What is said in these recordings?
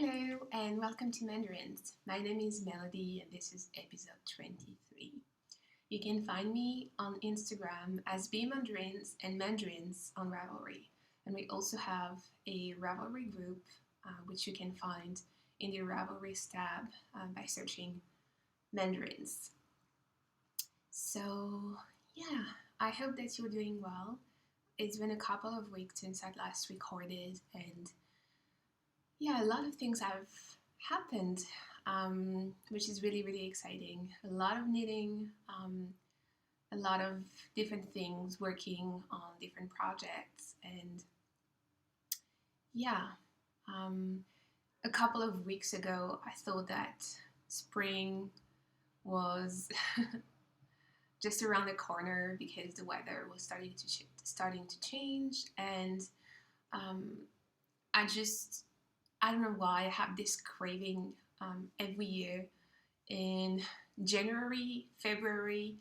Hello and welcome to Mandarines. My name is Melody and this is episode 23. You can find me on Instagram as bmandarins and mandarins on Ravelry. And we also have a Ravelry group which you can find in the Ravelry tab by searching Mandarins. So yeah, I hope that you're doing well. It's been a couple of weeks since I last recorded and yeah, a lot of things have happened, which is really exciting. A lot of knitting, a lot of different things, working on different projects, and yeah, a couple of weeks ago, I thought that spring was just around the corner because the weather was starting to change, and um, I don't know why I have this craving every year in January, February,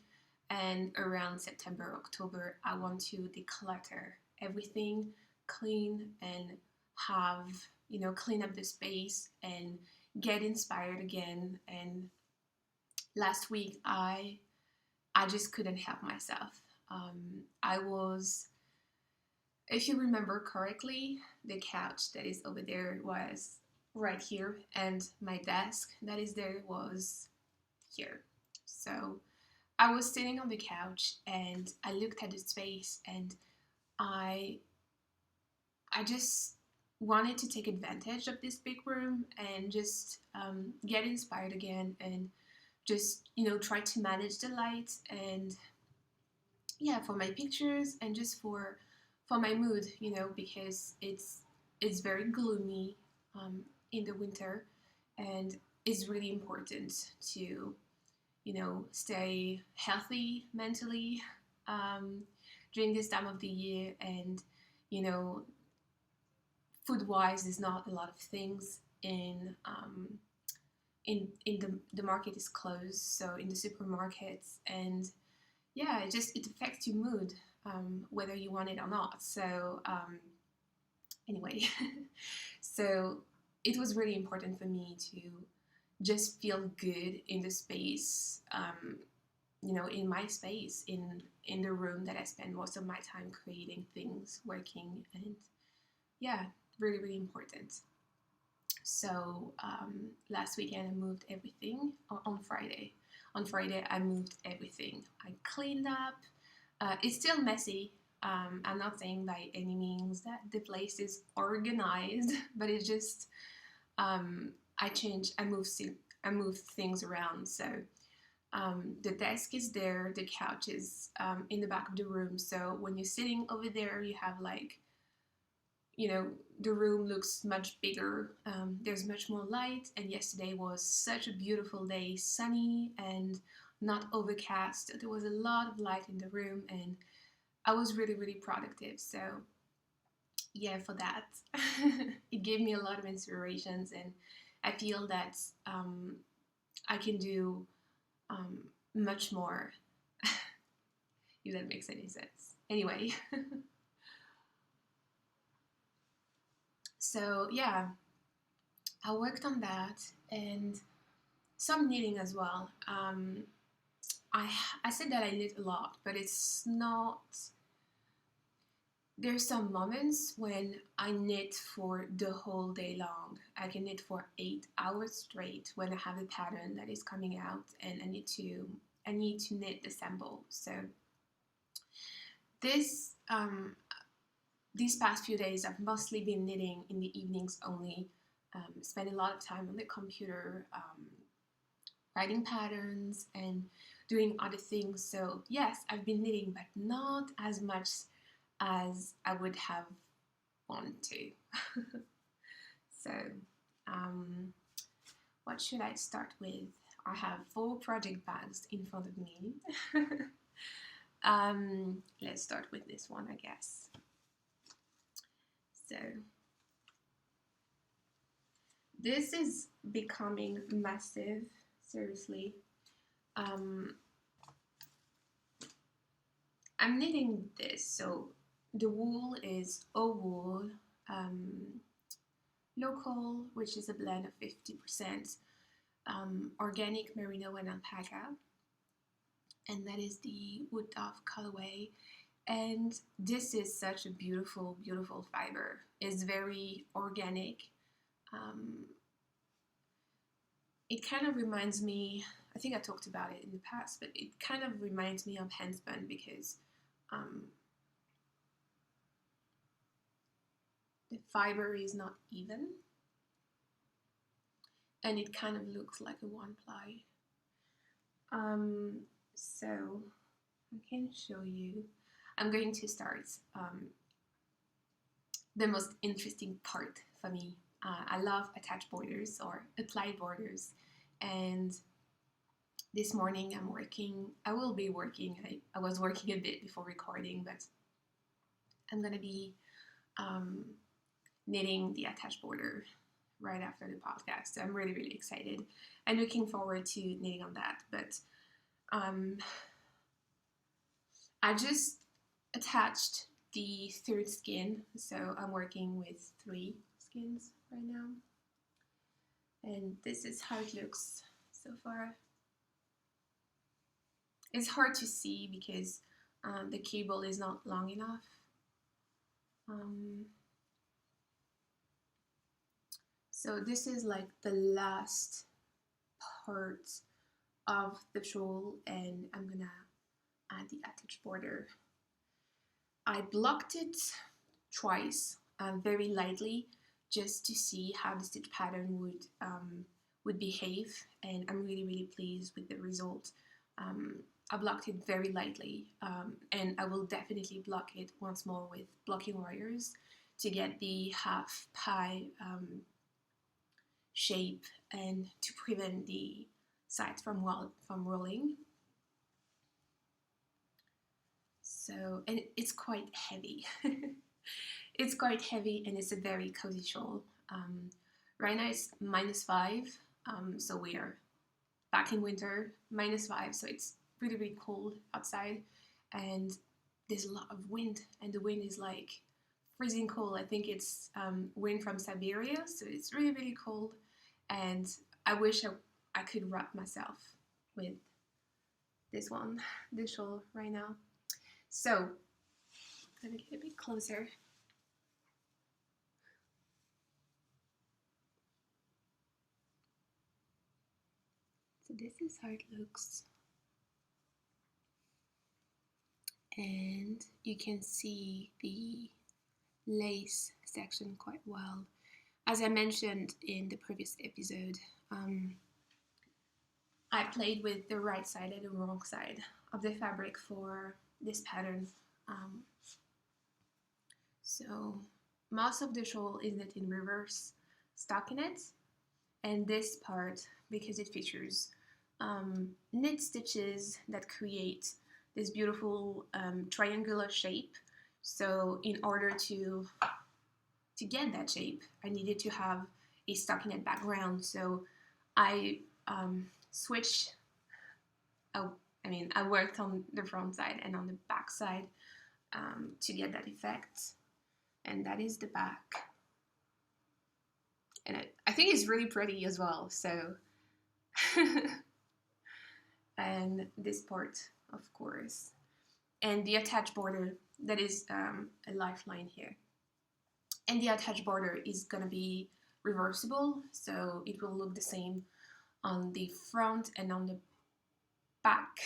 and around September, October. I want to declutter everything, clean, and have, clean up the space and get inspired again. And last week, I just couldn't help myself. I was If you remember correctly, the couch that is over there was right here, and my desk that is there was here. So I was sitting on the couch and I looked at the space, and I I just wanted to take advantage of this big room and just get inspired again and just try to manage the light and yeah, for my pictures and just for my mood, because it's very gloomy um, in the winter, and it's really important to stay healthy mentally during this time of the year. And you know food wise, there's not a lot of things in the market is closed, so in the supermarkets. And yeah, it affects your mood, whether you want it or not. So anyway, so it was really important for me to just feel good in the space, in my space, in the room that I spend most of my time creating things, working, and yeah, really important. So last weekend I moved everything on Friday. On Friday I moved everything. I cleaned up. It's still messy. I'm not saying by any means that the place is organized, but it's just I moved things around. So the desk is there, the couch is in the back of the room. So when you're sitting over there, you have the room looks much bigger. There's much more light, and yesterday was such a beautiful day, sunny and not overcast. There was a lot of light in the room, and I was really productive. So yeah, for that, it gave me a lot of inspirations, and I feel that I can do much more, if that makes any sense. Anyway. So yeah, I worked on that and some knitting as well. I said that I knit a lot, but it's not. There's some moments when I knit for the whole day long. I can knit for 8 hours straight when I have a pattern that is coming out and I need to knit the sample. So this these past few days I've mostly been knitting in the evenings only. Spend a lot of time on the computer, writing patterns and doing other things. So yes, I've been knitting, but not as much as I would have wanted to. So what should I start with? I have 4 project bags in front of me. Let's start with this one, I guess. So this is becoming massive, seriously. I'm knitting this, so the wool is wool, local, which is a blend of 50% organic merino and alpaca, and that is the Wood Dove colorway. And this is such a beautiful, beautiful fiber. It's very organic. Um, it kind of reminds me, I think I talked about it in the past, but it kind of reminds me of handspun because the fiber is not even, and it kind of looks like a one ply. So I can show you. I'm going to start the most interesting part for me. I love attached borders or applied borders, and this morning I will be working. I was working a bit before recording, but I'm gonna be knitting the attached border right after the podcast. So I'm really, really excited and looking forward to knitting on that. But I just attached the third skin, so I'm working with 3 skins right now. And this is how it looks so far. It's hard to see because the cable is not long enough. So this is like the last part of the shawl, and I'm gonna add the attached border. I blocked it twice, very lightly, just to see how the stitch pattern would behave, and I'm really, really pleased with the result. I blocked it very lightly, and I will definitely block it once more with blocking wires to get the half pie shape and to prevent the sides from rolling. So, and it's quite heavy. It's quite heavy, and it's a very cozy shawl. Right now it's -5, so we are back in winter, -5, so it's really, really cold outside, and there's a lot of wind, and the wind is like freezing cold. I think it's wind from Siberia, so it's really, really cold, and I wish I could wrap myself with this shawl right now. So, let me get a bit closer. So this is how it looks. And you can see the lace section quite well. As I mentioned in the previous episode, I played with the right side and the wrong side of the fabric for this pattern. So most of the shawl is knit in reverse stockinette, and this part, because it features knit stitches that create this beautiful triangular shape. So in order to get that shape, I needed to have a stockinette background. So I switched. I worked on the front side and on the back side to get that effect. And that is the back. And I think it's really pretty as well. So, and this part, of course, and the attached border, that is a lifeline here. And the attached border is gonna be reversible, so it will look the same on the front and on the back,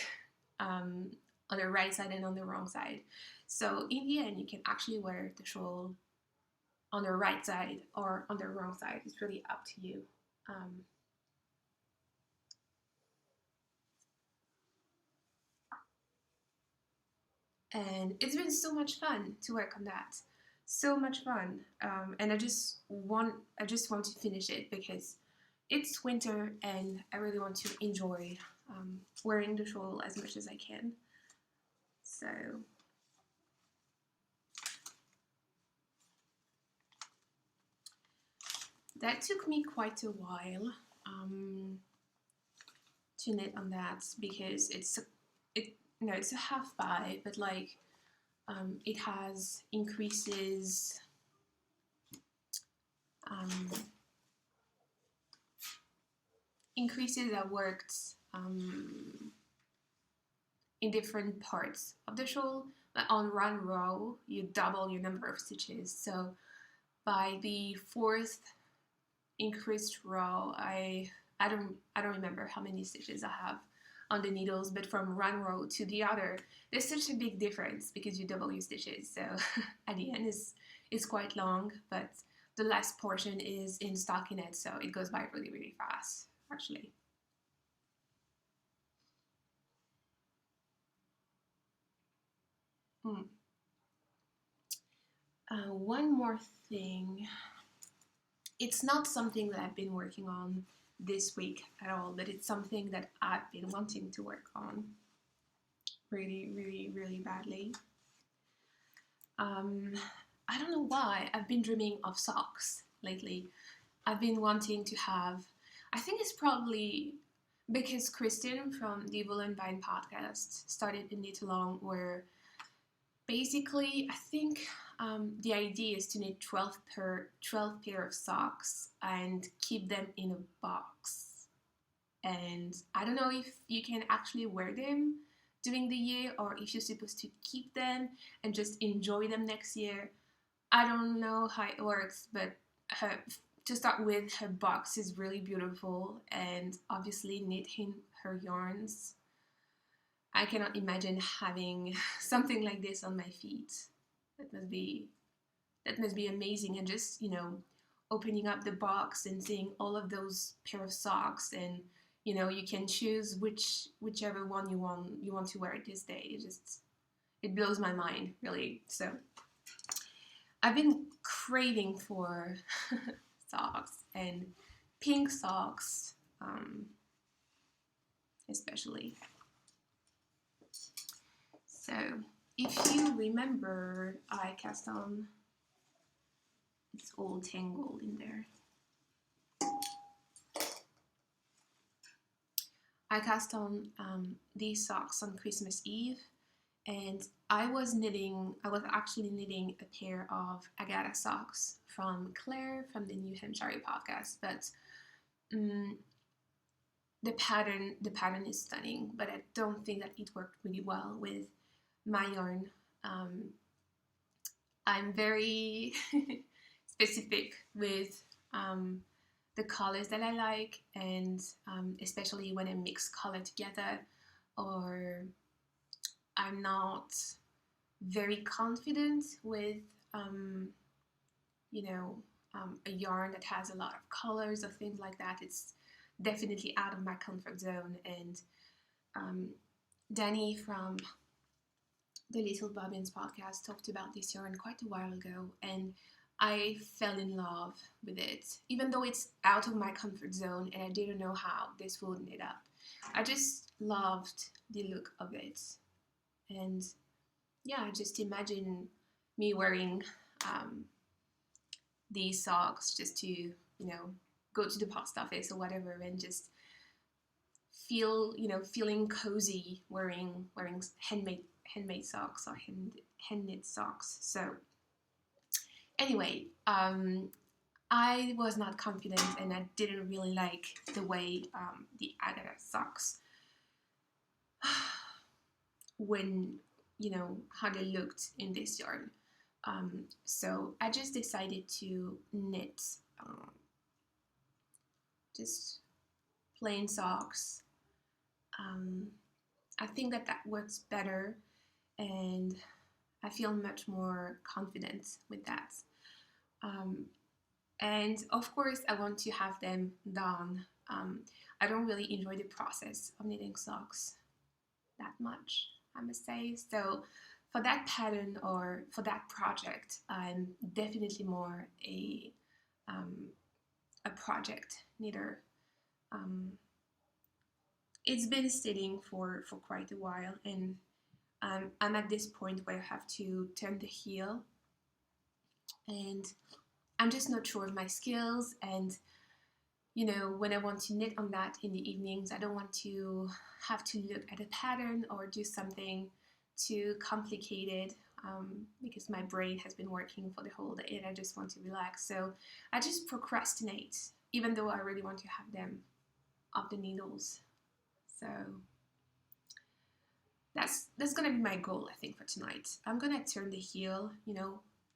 on the right side and on the wrong side. So in the end, you can actually wear the shawl on the right side or on the wrong side. It's really up to you. And it's been so much fun to work on that. So much fun. And I just want to finish it because it's winter and I really want to enjoy wearing the shawl as much as I can. So that took me quite a while to knit on that because it's a half pie, but like it has increases um, increases that worked in different parts of the shawl. But on one row, you double your number of stitches. So by the fourth increased row, I don't remember how many stitches I have on the needles, but from one row to the other, there's such a big difference because you double your stitches. So at the end, it's quite long, but the last portion is in stockinette, so it goes by really, really fast, actually. One more thing. It's not something that I've been working on this week at all, but it's something that I've been wanting to work on really, really, really badly. I don't know why. I've been dreaming of socks lately. I've been wanting to have, I think it's probably because Kristen from the Wool and Vine podcast started a knit along where basically I think the idea is to knit 12 pair of socks and keep them in a box. And I don't know if you can actually wear them during the year or if you're supposed to keep them and just enjoy them next year. I don't know how it works, but to start with, her box is really beautiful and obviously knitting her yarns. I cannot imagine having something like this on my feet. That must be amazing, and just, opening up the box and seeing all of those pair of socks, and you can choose whichever one you want to wear this day. It blows my mind, really. So I've been craving for socks, and pink socks, especially. So if you remember, I cast on, it's all tangled in there. I cast on these socks on Christmas Eve, and I was actually knitting a pair of Agatha socks from Claire from the New Hampshire podcast, but the pattern is stunning, but I don't think that it worked really well with my yarn. I'm very specific with the colors that I like, and especially when I mix color together, or I'm not very confident with a yarn that has a lot of colors or things like that. It's definitely out of my comfort zone. And Danny from the Little Bobbins podcast talked about this yarn quite a while ago, and I fell in love with it, even though it's out of my comfort zone and I didn't know how this would knit up. I just loved the look of it. And yeah, just imagine me wearing these socks just to, go to the post office or whatever, and just feeling cozy wearing handmade socks or hand knit socks. So anyway, I was not confident, and I didn't really like the way the Agatha socks when how they looked in this yarn. So I just decided to knit just plain socks. I think that works better, and I feel much more confident with that. And of course, I want to have them done. I don't really enjoy the process of knitting socks that much, I must say. So for that pattern or for that project, I'm definitely more a project knitter. It's been sitting for quite a while, and I'm at this point where I have to turn the heel, and I'm just not sure of my skills. And when I want to knit on that in the evenings, I don't want to have to look at a pattern or do something too complicated. because my brain has been working for the whole day and I just want to relax. So I just procrastinate, even though I really want to have them off the needles. So that's gonna be my goal, I think, for tonight. I'm gonna turn the heel,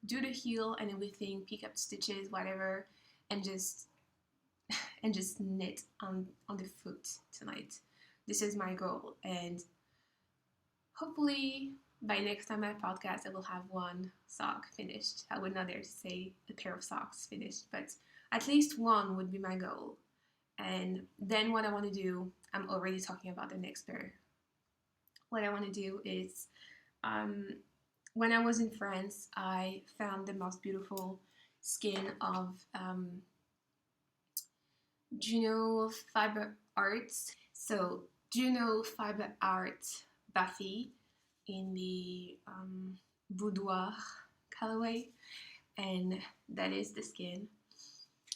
do the heel and everything, pick up stitches, whatever, and just knit on the foot tonight. This is my goal, and hopefully by next time I podcast, I will have one sock finished. I would not dare to say a pair of socks finished, but at least one would be my goal. And then what I want to do, I'm already talking about the next pair. What I want to do is, when I was in France, I found the most beautiful skin of Juno Fiber Arts. So Juno Fiber Art Buffy in the boudoir colorway, and that is the skin.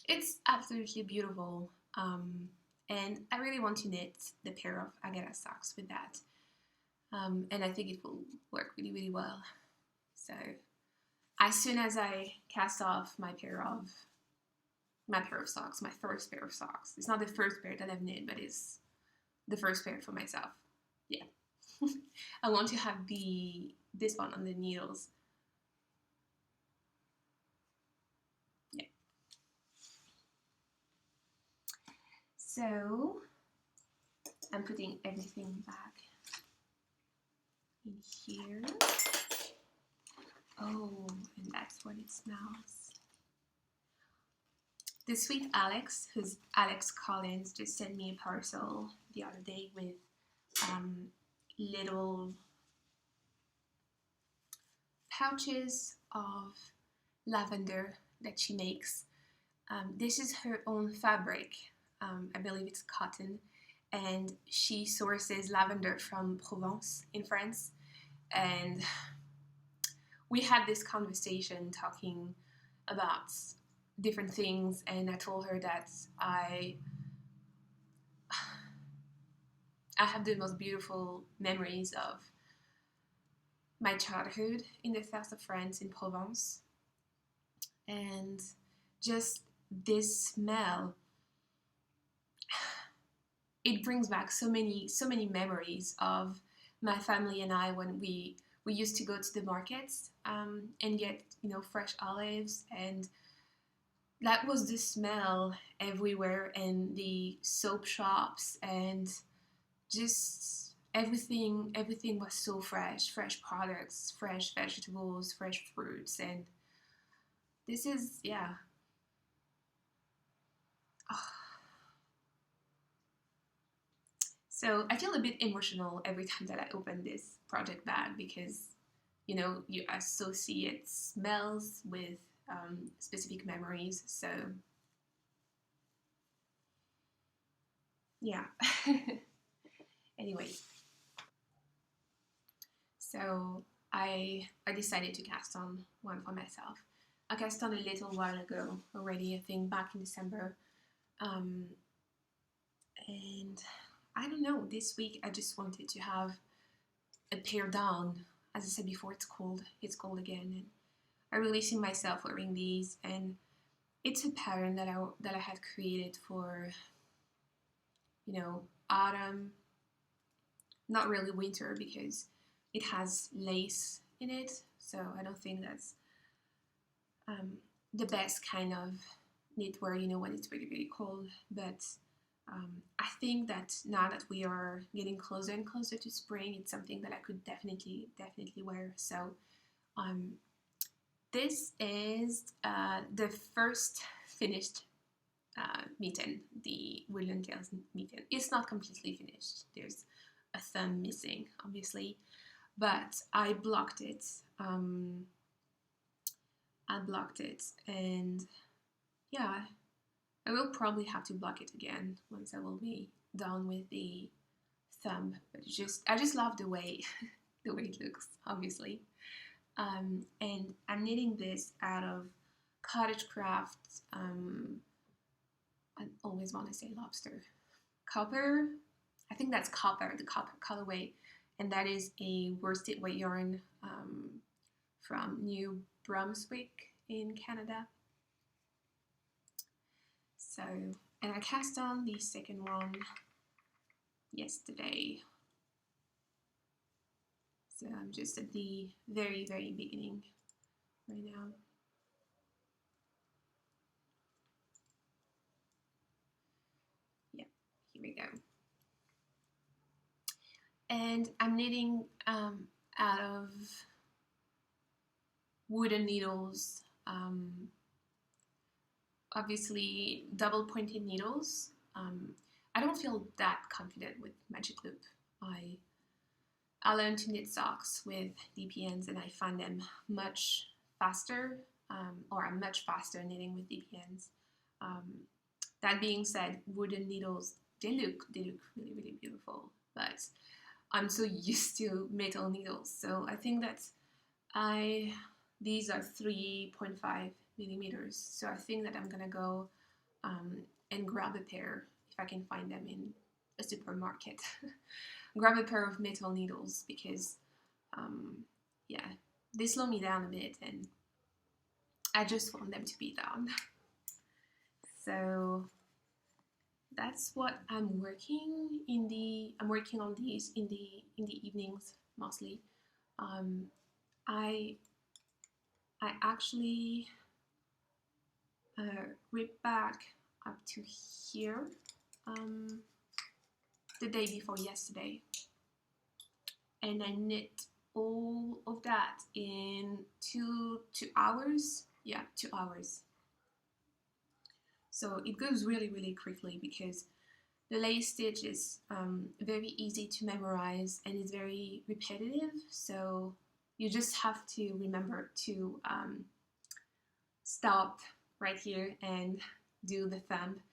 It's absolutely beautiful, and I really want to knit the pair of Agata socks with that, and I think it will work really, really well. So as soon as I cast off my pair of socks, my first pair of socks. It's not the first pair that I've knit, but it's the first pair for myself. Yeah. I want to have this one on the needles. Yeah. So I'm putting everything back in here. Oh, and that's what it smells. The sweet Alex, who's Alex Collins, just sent me a parcel the other day with little pouches of lavender that she makes. This is her own fabric. I believe it's cotton, and she sources lavender from Provence in France. And we had this conversation talking about different things, and I told her that I have the most beautiful memories of my childhood in the south of France in Provence, and just this smell, it brings back so many memories of my family and I when we used to go to the markets and get fresh olives, and that was the smell everywhere, and the soap shops, and just everything was so fresh products, fresh vegetables, fresh fruits, and this is, yeah. Oh. So I feel a bit emotional every time that I open this project bag, because you associate smells with specific memories. So yeah. Anyway, so I decided to cast on one for myself. I cast on a little while ago already, I think back in December, and I don't know, this week I just wanted to have a pair down. As I said before, it's cold again, and I'm releasing myself wearing these, and it's a pattern that I had created for autumn, not really winter, because it has lace in it, so I don't think that's the best kind of knitwear, when it's really, really cold. But I think that now that we are getting closer and closer to spring, it's something that I could definitely wear. So this is the first finished mitten, the Woodland Tales mitten. It's not completely finished. There's a thumb missing, obviously, but I blocked it. And yeah, I will probably have to block it again once I will be done with the thumb. But I just love the way it looks, obviously. And I'm knitting this out of Cottage Craft. I always want to say lobster. Copper, I think that's copper, the copper colorway, and that is a worsted weight yarn from New Brunswick in Canada. So, and I cast on the second one yesterday. So I'm just at the very, very beginning right now. Yeah, here we go. And I'm knitting out of wooden needles, obviously double pointed needles. I don't feel that confident with magic loop. I learned to knit socks with DPNs and I find them much faster, or I'm much faster knitting with DPNs. That being said, wooden needles, they look really, really beautiful, but I'm so used to metal needles. So I think that these are 3.5 millimeters. So I think that I'm gonna go and grab a pair if I can find them in a supermarket. Grab a pair of metal needles because yeah, they slow me down a bit and I just want them to be done. So that's what I'm working on these in the evenings mostly. I actually ripped back up to here the day before yesterday, and I knit all of that in two hours. Yeah, 2 hours. So it goes really, really quickly because the lace stitch is very easy to memorize and is very repetitive. So you just have to remember to stop right here and do the thumb.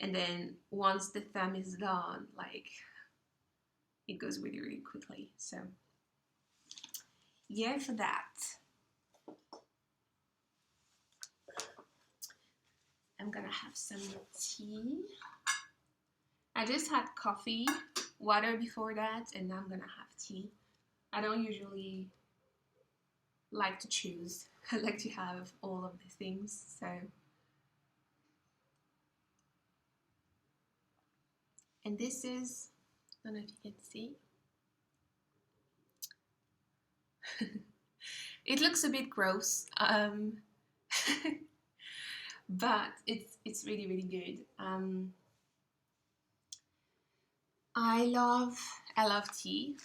And then once the thumb is done, like, it goes really, really quickly. So yeah, for that. I'm gonna have some tea. I just had coffee, water before that, and now I'm gonna have tea. I don't usually like to choose. I like to have all of the things, so. And this is, I don't know if you can see. It looks a bit gross, but it's really, really good. I love tea.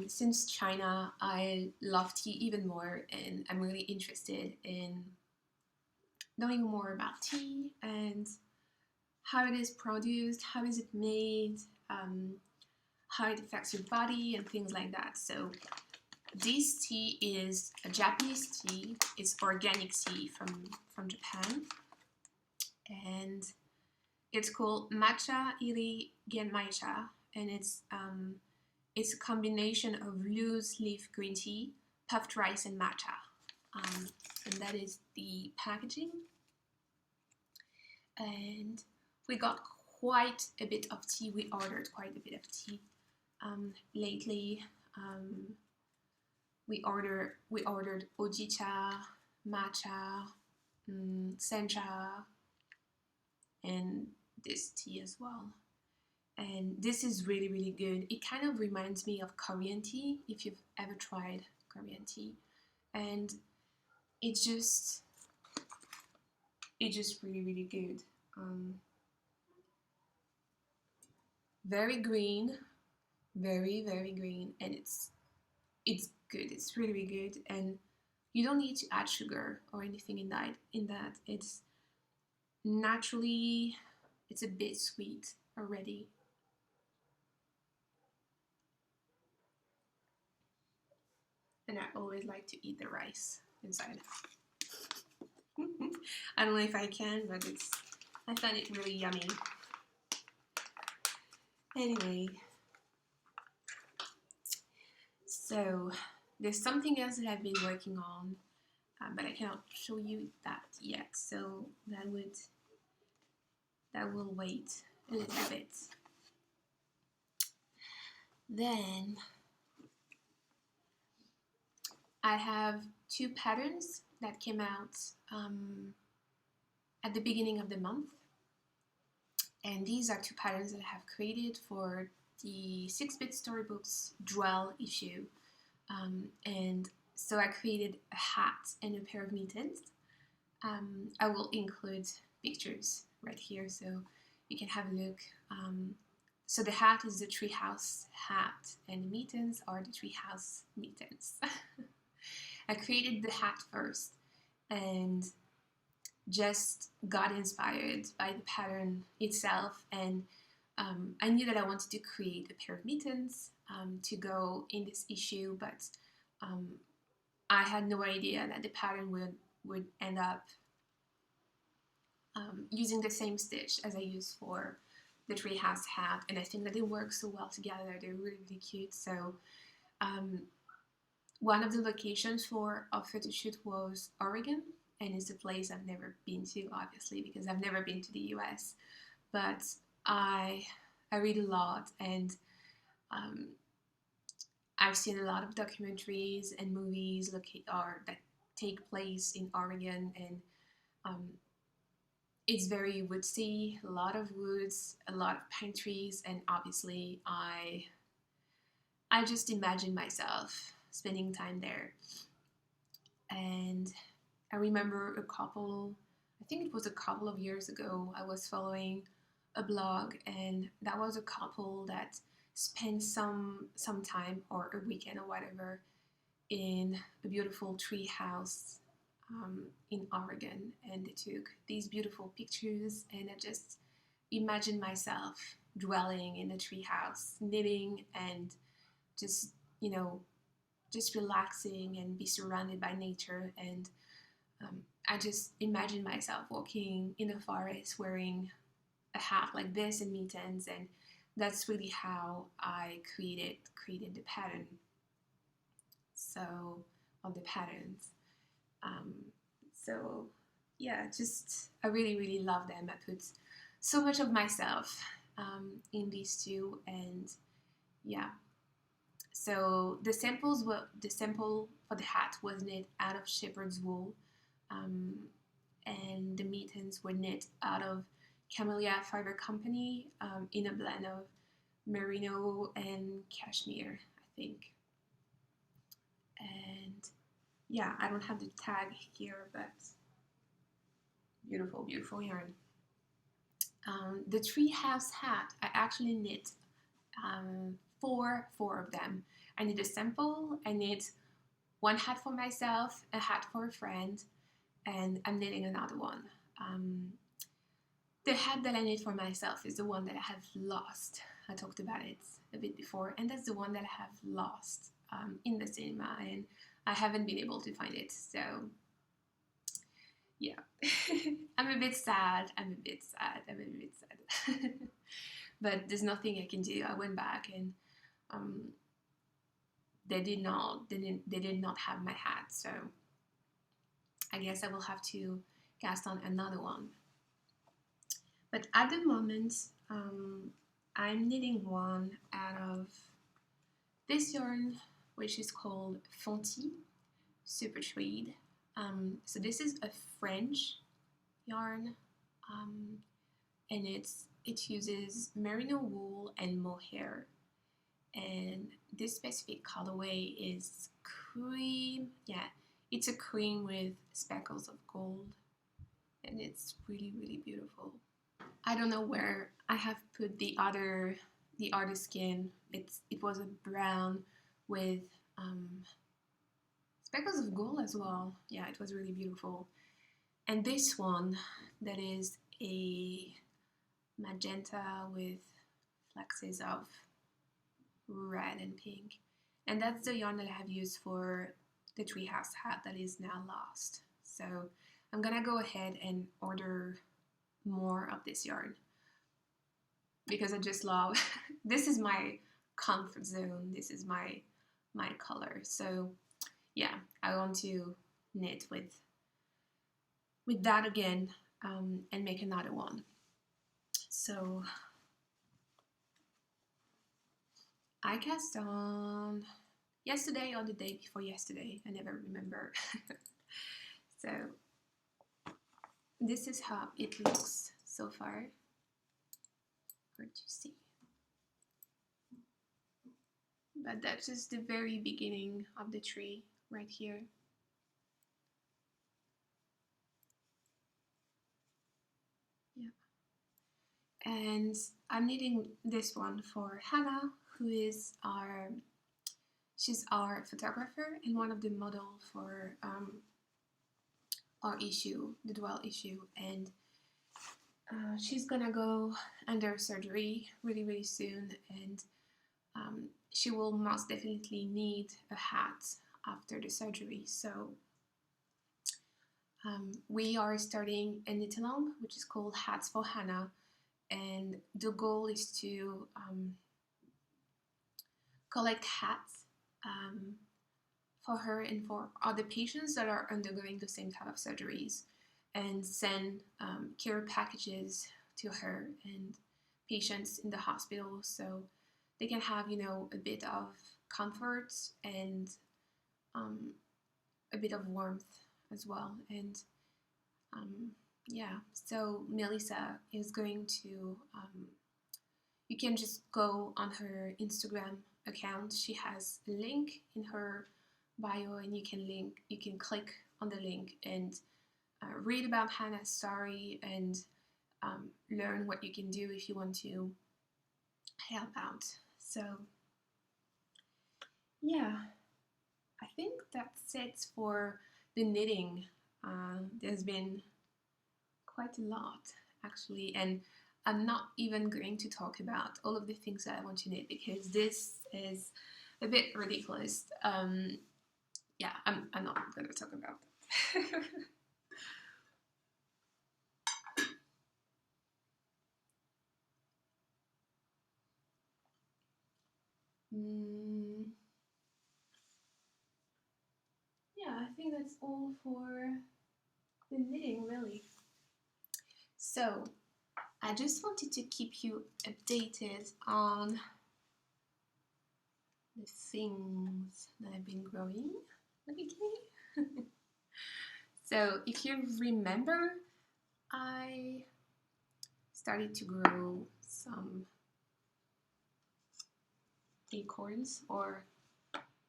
Since China, I love tea even more, and I'm really interested in knowing more about tea and how it is produced, how is it made, how it affects your body, and things like that. So this tea is a Japanese tea. It's organic tea from Japan, and it's called matcha iri genmaicha, and it's a combination of loose leaf green tea, puffed rice, and matcha. And that is the packaging. And we got quite a bit of tea. We ordered quite a bit of tea lately. We ordered ojicha, matcha, sencha, and this tea as well. And this is really, really good. It kind of reminds me of Korean tea, if you've ever tried Korean tea. And it's just really, really good. Very green, very, very green, and it's good. It's really, really good, and you don't need to add sugar or anything in that. It's naturally, it's a bit sweet already. And I always like to eat the rice inside. I don't know if I can, but I find it really yummy. Anyway, so there's something else that I've been working on, but I cannot show you that yet. So that will wait a little bit. Then I have two patterns that came out at the beginning of the month. And these are two patterns that I have created for the 6-bit storybooks Dwell issue. And so I created a hat and a pair of mittens. I will include pictures right here so you can have a look. So the hat is the treehouse hat, and the mittens are the treehouse mittens. I created the hat first and just got inspired by the pattern itself, and I knew that I wanted to create a pair of mittens to go in this issue, but I had no idea that the pattern would end up using the same stitch as I use for the treehouse hat, and I think that they work so well together. They're really, really cute. So one of the locations for our photo shoot was Oregon, and it's a place I've never been to, obviously, because I've never been to the US. But I read a lot, and I've seen a lot of documentaries and movies that take place in Oregon, and it's very woodsy, a lot of woods, a lot of pine trees, and obviously I just imagine myself spending time there. And I remember I think it was a couple of years ago, I was following a blog, and that was a couple that spent some time or a weekend or whatever in a beautiful tree house in Oregon, and they took these beautiful pictures, and I just imagined myself dwelling in a tree house, knitting, and just just relaxing and be surrounded by nature. And I just imagined myself walking in the forest wearing a hat like this and mittens, and that's really how I created the pattern. So, on the patterns. So yeah, just I really, really love them. I put so much of myself in these two, and yeah. So the sample for the hat was knit out of shepherd's wool, and the mittens were knit out of Camellia Fiber Company in a blend of merino and cashmere, I think. And yeah, I don't have the tag here, but beautiful, beautiful yarn. The treehouse hat, I actually knit four of them. I knit a sample, I knit one hat for myself, a hat for a friend, and I'm knitting another one. The hat that I knit for myself is the one that I have lost. I talked about it a bit before, and that's the one that I have lost in the cinema, and I haven't been able to find it. So yeah, I'm a bit sad. But there's nothing I can do. I went back, and they did not have my hat, so I guess I will have to cast on another one. But at the moment, I'm knitting one out of this yarn, which is called Fonty Super Tweed. So this is a French yarn, and it uses merino wool and mohair. And this specific colorway is cream. Yeah, it's a cream with speckles of gold, and it's really, really beautiful. I don't know where I have put the other skin. It was a brown with speckles of gold as well. Yeah, it was really beautiful. And this one, that is a magenta with flecks of red and pink. And that's the yarn that I have used for the treehouse hat that is now lost. So I'm gonna go ahead and order more of this yarn because I just love this is my comfort zone. This is my color. So yeah, I want to knit with that again and make another one. So I cast on yesterday or the day before yesterday. I never remember. So this is how it looks so far. Hard to see. But that's just the very beginning of the tree right here. Yeah. And I'm knitting this one for Hannah, who is she's our photographer and one of the model for our issue, the Dwell issue, and she's gonna go under surgery really soon, and she will most definitely need a hat after the surgery. So we are starting a knit along, which is called Hats for Hannah, and the goal is to collect hats for her and for other patients that are undergoing the same type of surgeries, and send care packages to her and patients in the hospital so they can have, you know, a bit of comfort and a bit of warmth as well. And yeah, so Melissa is going to, you can just go on her Instagram account. She has a link in her bio, and you can click on the link and read about Hannah's story and learn what you can do if you want to help out. So yeah, I think that's it for the knitting. There's been quite a lot actually, and I'm not even going to talk about all of the things that I want to knit because this is a bit ridiculous. Yeah, I'm not going to talk about that. Yeah, I think that's all for the knitting, really. So, I just wanted to keep you updated on the things that I've been growing. Look at me. So, if you remember, I started to grow some acorns or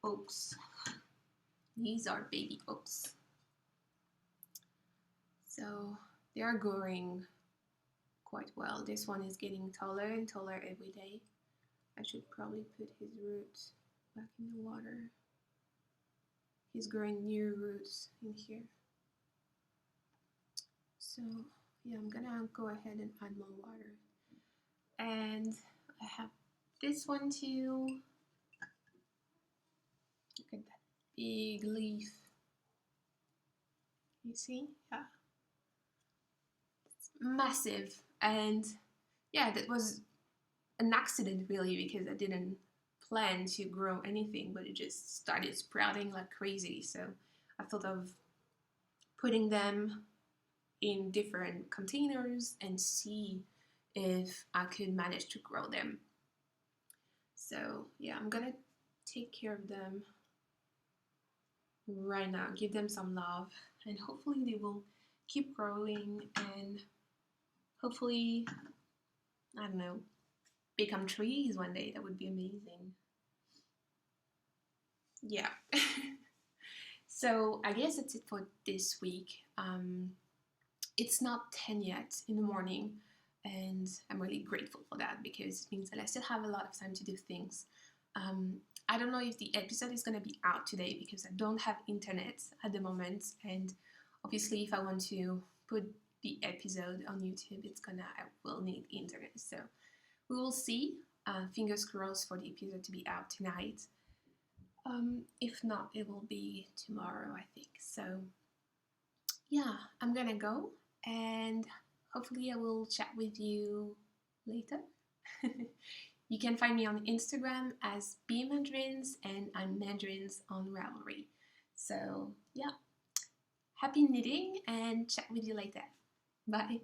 oaks. These are baby oaks. So they are growing quite well. This one is getting taller and taller every day. I should probably put his roots back in the water. He's growing new roots in here. So yeah, I'm gonna go ahead and add more water. And I have this one too. Look at that big leaf. You see? Yeah. It's massive. And yeah, that was an accident really, because I didn't plan to grow anything, but it just started sprouting like crazy. So I thought of putting them in different containers and see if I could manage to grow them. So yeah, I'm gonna take care of them right now, give them some love, and hopefully they will keep growing and hopefully, I don't know, become trees one day. That would be amazing. Yeah. So I guess that's it for this week. It's not 10 yet in the morning, and I'm really grateful for that because it means that I still have a lot of time to do things. I don't know if the episode is going to be out today because I don't have internet at the moment, and obviously if I want to put the episode on YouTube, I will need internet. So we will see. Fingers crossed for the episode to be out tonight. If not, it will be tomorrow, I think. So yeah, I'm gonna go, and hopefully I will chat with you later. You can find me on Instagram as bmandarines, and I'm Mandarines on Ravelry. So yeah, happy knitting and chat with you later. Bye.